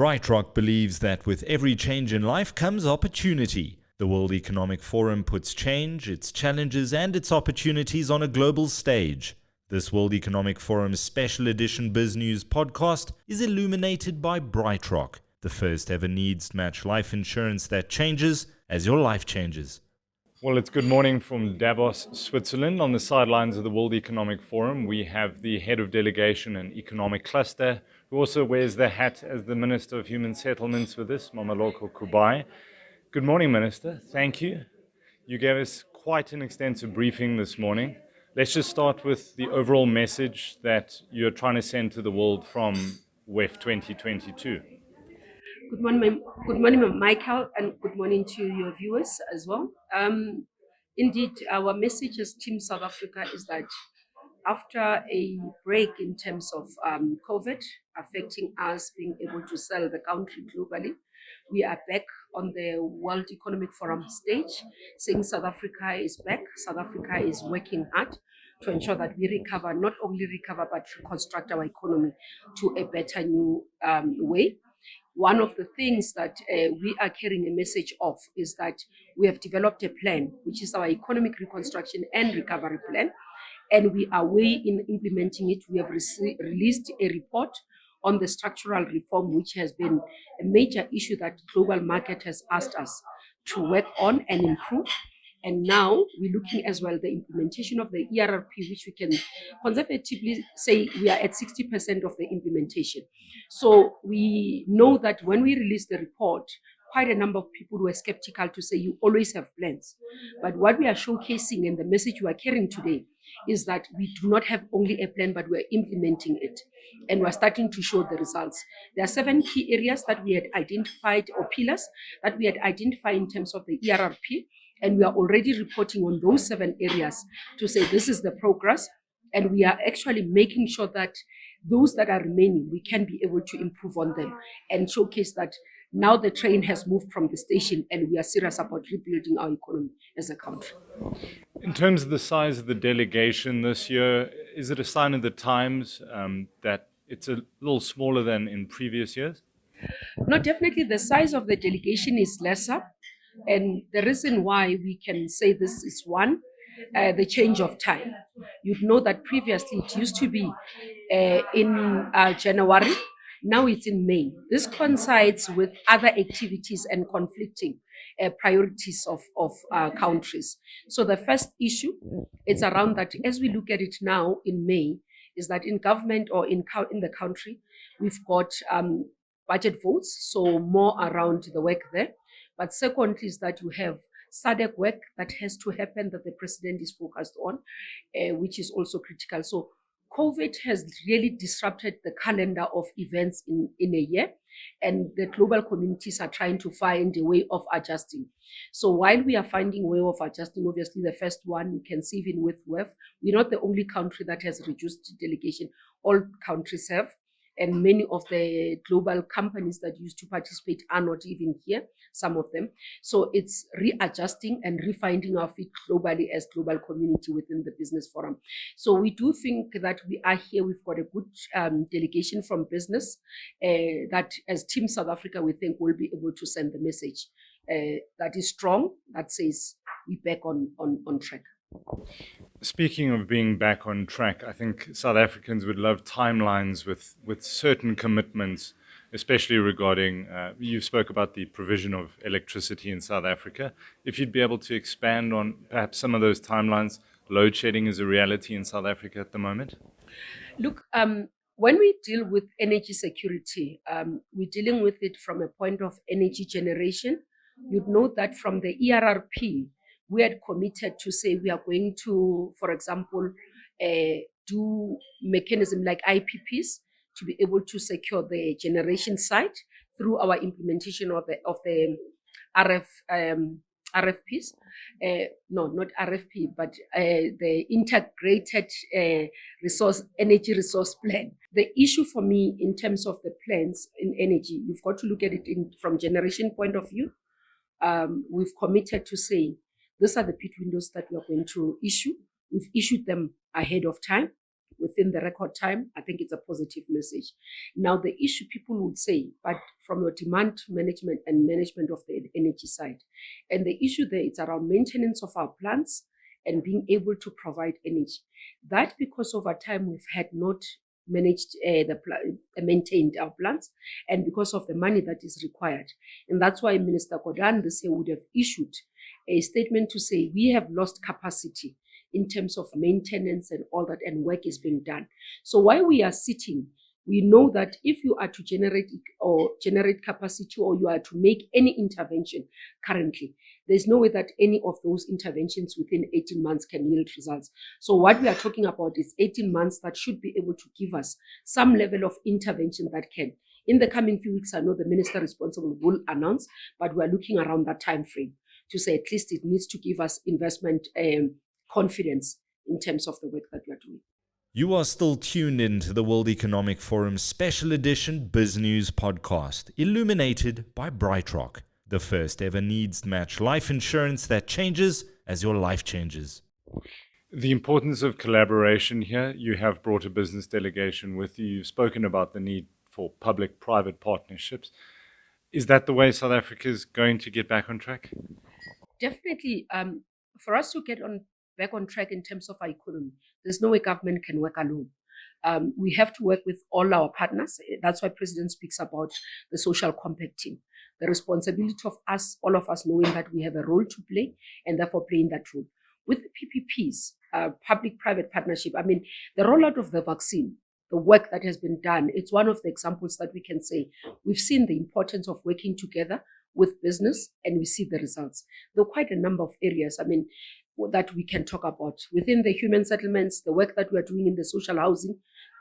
BrightRock believes that with every change in life comes opportunity. The World Economic Forum puts change, its challenges and its opportunities on a global stage. This World Economic Forum special edition BizNews podcast is illuminated by BrightRock, the first ever needs-match life insurance that changes as your life changes. Well, it's good morning from Davos, Switzerland. On the sidelines of the World Economic Forum, we have the head of delegation and economic cluster, who also wears the hat as the Minister of Human Settlements with us, Mmamaloko Kubayi. Good morning, Minister. Thank you. You gave us quite an extensive briefing this morning. Let's just start with the overall message that you're trying to send to the world from WEF 2022. Good morning, Michael, and good morning to your viewers as well. Indeed, our message as Team South Africa is that after a break in terms of COVID affecting us being able to sell the country globally, we are back on the World Economic Forum stage, saying South Africa is back. South Africa is working hard to ensure that we recover, not only recover, but reconstruct our economy to a better new way. One of the things that we are carrying a message of is that we have developed a plan, which is our economic reconstruction and recovery plan, and we are way in implementing it. We have released a report on the structural reform, which has been a major issue that global market has asked us to work on and improve. And now we're looking as well the implementation of the ERRP, which we can conservatively say we are at 60% of the implementation. So we know that when we release the report, quite a number of people were skeptical to say you always have plans. But what we are showcasing and the message we are carrying today is that we do not have only a plan, but we're implementing it. And we're starting to show the results. There are 7 key areas that we had identified, or pillars that we had identified in terms of the ERRP. And we are already reporting on those 7 areas to say this is the progress. And we are actually making sure that those that are remaining, we can be able to improve on them and showcase that now the train has moved from the station and we are serious about rebuilding our economy as a country. In terms of the size of the delegation this year, is it a sign of the times that it's a little smaller than in previous years? No, definitely the size of the delegation is lesser. And the reason why we can say this is one, the change of time. You'd know that previously it used to be in January, now it's in May. This coincides with other activities and conflicting priorities of countries. So the first issue, it's around that as we look at it now in May, is that in government or in the country, we've got budget votes, so more around the work there. But secondly is that you have SADC work that has to happen that the president is focused on, which is also critical. So COVID has really disrupted the calendar of events in a year, and the global communities are trying to find a way of adjusting. So while we are finding a way of adjusting, obviously the first one, you can see even with WEF, we're not the only country that has reduced delegation. All countries have. And many of the global companies that used to participate are not even here, some of them. So it's readjusting and refinding our feet globally as global community within the business forum. So we do think that we are here. We've got a good delegation from business that as Team South Africa, we think will be able to send the message that is strong, that says we're back on track. Speaking of being back on track, I think South Africans would love timelines with certain commitments, especially regarding, you spoke about the provision of electricity in South Africa. If you'd be able to expand on perhaps some of those timelines, load shedding is a reality in South Africa at the moment. Look, when we deal with energy security, we're dealing with it from a point of energy generation. You'd know that from the ERRP, we had committed to say we are going to, for example, do mechanism like IPPs to be able to secure the generation side through our implementation of the RFPs. No, not RFP, but the integrated energy resource plan. The issue for me in terms of the plans in energy, you've got to look at it from generation point of view. We've committed to say, these are the pit windows that we are going to issue. We've issued them ahead of time, within the record time. I think it's a positive message. Now, the issue people would say, but from your demand management and management of the energy side. And the issue there is around maintenance of our plants and being able to provide energy. That because over time we've had not managed maintained our plants, and because of the money that is required. And that's why Minister Kodan this year would have issued a statement to say we have lost capacity in terms of maintenance and all that, and work is being done. So while we are sitting, we know that if you are to generate capacity, or you are to make any intervention currently, there's no way that any of those interventions within 18 months can yield results. So what we are talking about is 18 months that should be able to give us some level of intervention that can. In the coming few weeks, I know the minister responsible will announce, but we're looking around that time frame to say at least it needs to give us investment confidence in terms of the work that we are doing. You are still tuned into the World Economic Forum's special edition BizNews podcast, illuminated by BrightRock, the first ever needs-match life insurance that changes as your life changes. The importance of collaboration here. You have brought a business delegation with you. You've spoken about the need for public-private partnerships. Is that the way South Africa is going to get back on track? Definitely. For us to get back on track in terms of our economy, there's no way government can work alone. We have to work with all our partners. That's why President speaks about the social compact team. The responsibility of us, all of us, knowing that we have a role to play and therefore playing that role. With the PPPs, public-private partnership, I mean, the rollout of the vaccine, the work that has been done, it's one of the examples that we can say we've seen the importance of working together with business, and we see the results. There are quite a number of areas, I mean, that we can talk about. Within the human settlements, the work that we are doing in the social housing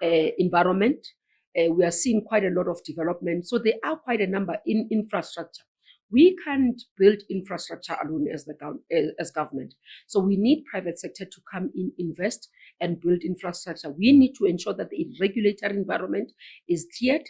environment, we are seeing quite a lot of development. So there are quite a number in infrastructure. We can't build infrastructure alone as government. So we need private sector to come in, invest, and build infrastructure. We need to ensure that the regulatory environment is cleared.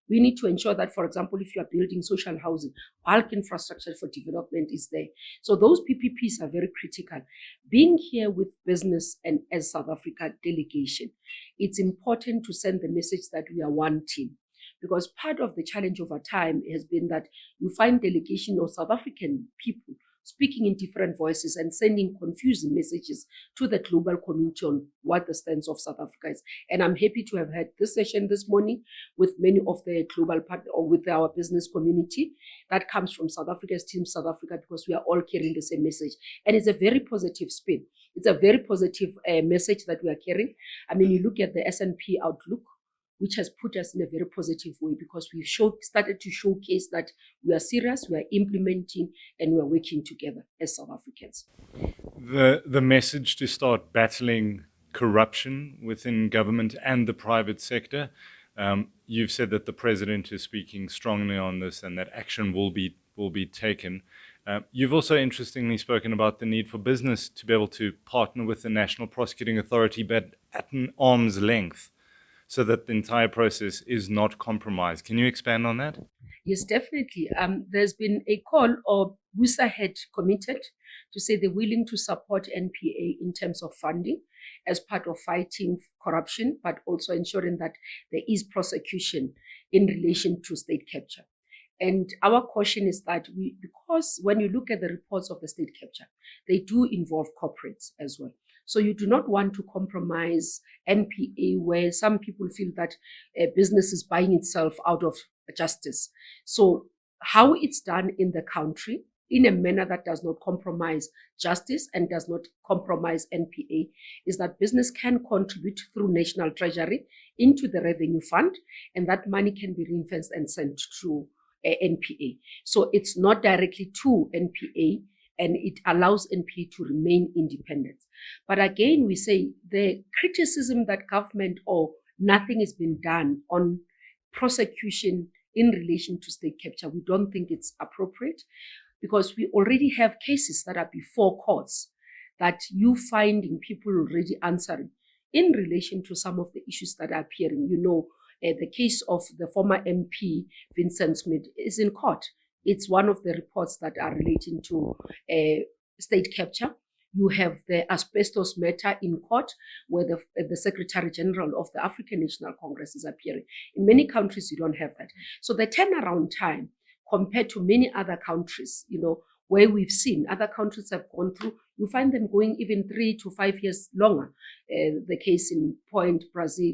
We need to ensure that, for example, if you are building social housing, bulk infrastructure for development is there. So those PPPs are very critical. Being here with business and as South Africa delegation, it's important to send the message that we are one team. Because part of the challenge over time has been that you find delegation of South African people speaking in different voices and sending confusing messages to the global community on what the stance of South Africa is. And I'm happy to have had this session this morning with many of the global partners, or with our business community that comes from South Africa's Team South Africa, because we are all carrying the same message. And it's a very positive spin. It's a very positive message that we are carrying. I mean, you look at the S&P outlook, which has put us in a very positive way, because we've started to showcase that we are serious, we are implementing, and we are working together as South Africans. The message to start battling corruption within government and the private sector. You've said that the president is speaking strongly on this and that action will be taken. You've also interestingly spoken about the need for business to be able to partner with the National Prosecuting Authority, but at an arm's length, so that the entire process is not compromised. Can you expand on that? Yes, definitely. There's been a call, or WUSA had committed to say they're willing to support NPA in terms of funding as part of fighting corruption, but also ensuring that there is prosecution in relation to state capture. And our caution is that because when you look at the reports of the state capture, they do involve corporates as well. So you do not want to compromise NPA, where some people feel that a business is buying itself out of justice. So how it's done in the country in a manner that does not compromise justice and does not compromise NPA is that business can contribute through National Treasury into the revenue fund, and that money can be ring-fenced and sent through NPA. So it's not directly to NPA, and it allows NPA to remain independent. But again, we say the criticism that government or nothing has been done on prosecution in relation to state capture, we don't think it's appropriate, because we already have cases that are before courts that you finding people already answering in relation to some of the issues that are appearing. You know, the case of the former MP, Vincent Smith, is in court. It's one of the reports that are relating to state capture. You have the asbestos matter in court, where the Secretary General of the African National Congress is appearing. In many countries, you don't have that. So the turnaround time, compared to many other countries, where we've seen other countries have gone through, you find them going even 3 to 5 years longer. The case in point, Brazil,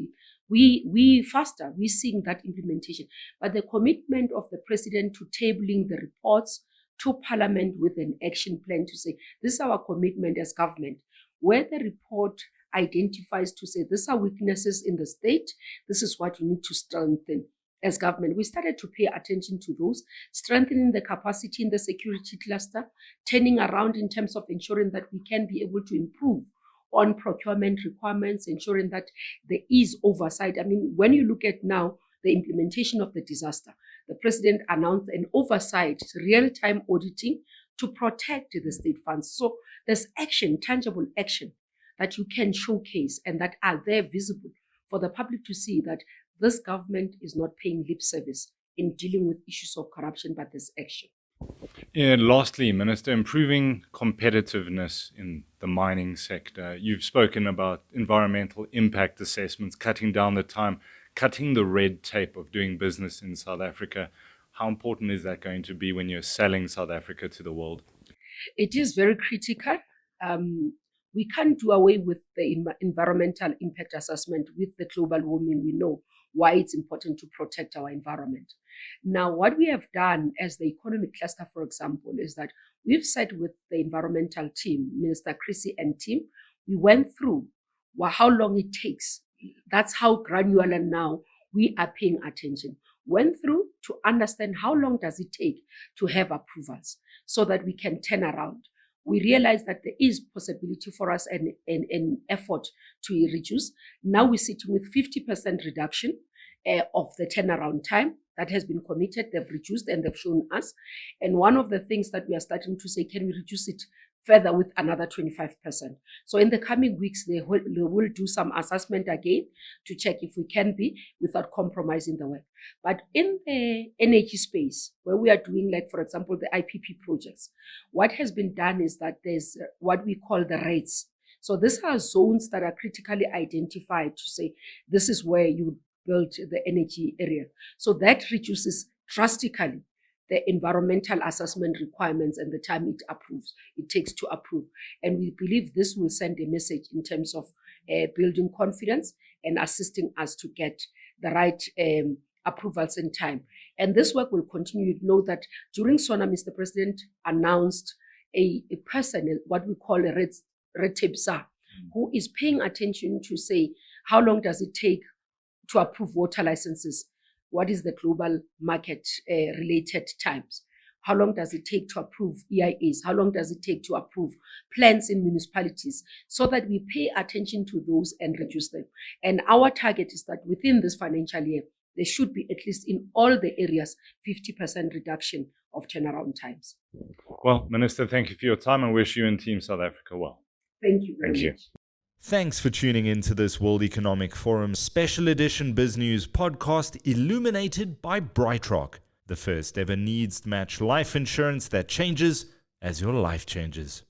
we faster, we're seeing that implementation. But the commitment of the president to tabling the reports to Parliament with an action plan to say, this is our commitment as government, where the report identifies to say, these are weaknesses in the state, this is what we need to strengthen. As government, we started to pay attention to those, strengthening the capacity in the security cluster, turning around in terms of ensuring that we can be able to improve on procurement requirements, ensuring that there is oversight. I mean, when you look at now the implementation of the disaster, the president announced an oversight, real-time auditing to protect the state funds. So there's action, tangible action that you can showcase and that are there visible for the public to see that this government is not paying lip service in dealing with issues of corruption, but there's action. Lastly, Minister, improving competitiveness in the mining sector. You've spoken about environmental impact assessments, cutting down the time, cutting the red tape of doing business in South Africa. How important is that going to be when you're selling South Africa to the world? It is very critical. We can't do away with the environmental impact assessment with the global warming. We know why it's important to protect our environment. Now, what we have done as the economic cluster, for example, is that we've sat with the environmental team, Minister Chrissy and team. We went through how long it takes. That's how granular now we are paying attention. Went through to understand how long does it take to have approvals so that we can turn around. We realize that there is possibility for us and an effort to reduce. Now we're sitting with 50% reduction of the turnaround time that has been committed. They've reduced and they've shown us. And one of the things that we are starting to say, can we reduce it further with another 25%? So in the coming weeks, they will do some assessment again to check if we can be without compromising the work. But in the energy space, where we are doing, like, for example, the IPP projects, what has been done is that there's what we call the rates. So these are zones that are critically identified to say, this is where you build the energy area. So that reduces drastically the environmental assessment requirements and the time it takes to approve. And we believe this will send a message in terms of building confidence and assisting us to get the right approvals in time. And this work will continue. You know that during SONA, Mr. President announced a person, what we call a red tape czar, who is paying attention to say, how long does it take to approve water licenses? What is the global market related times? How long does it take to approve EIAs? How long does it take to approve plans in municipalities? So that we pay attention to those and reduce them. And our target is that within this financial year, there should be, at least in all the areas, 50% reduction of turnaround times. Well, Minister, thank you for your time and wish you and Team South Africa well. Thank you very much. Thanks for tuning into this World Economic Forum special edition BizNews podcast illuminated by BrightRock, the first ever needs-matched life insurance that changes as your life changes.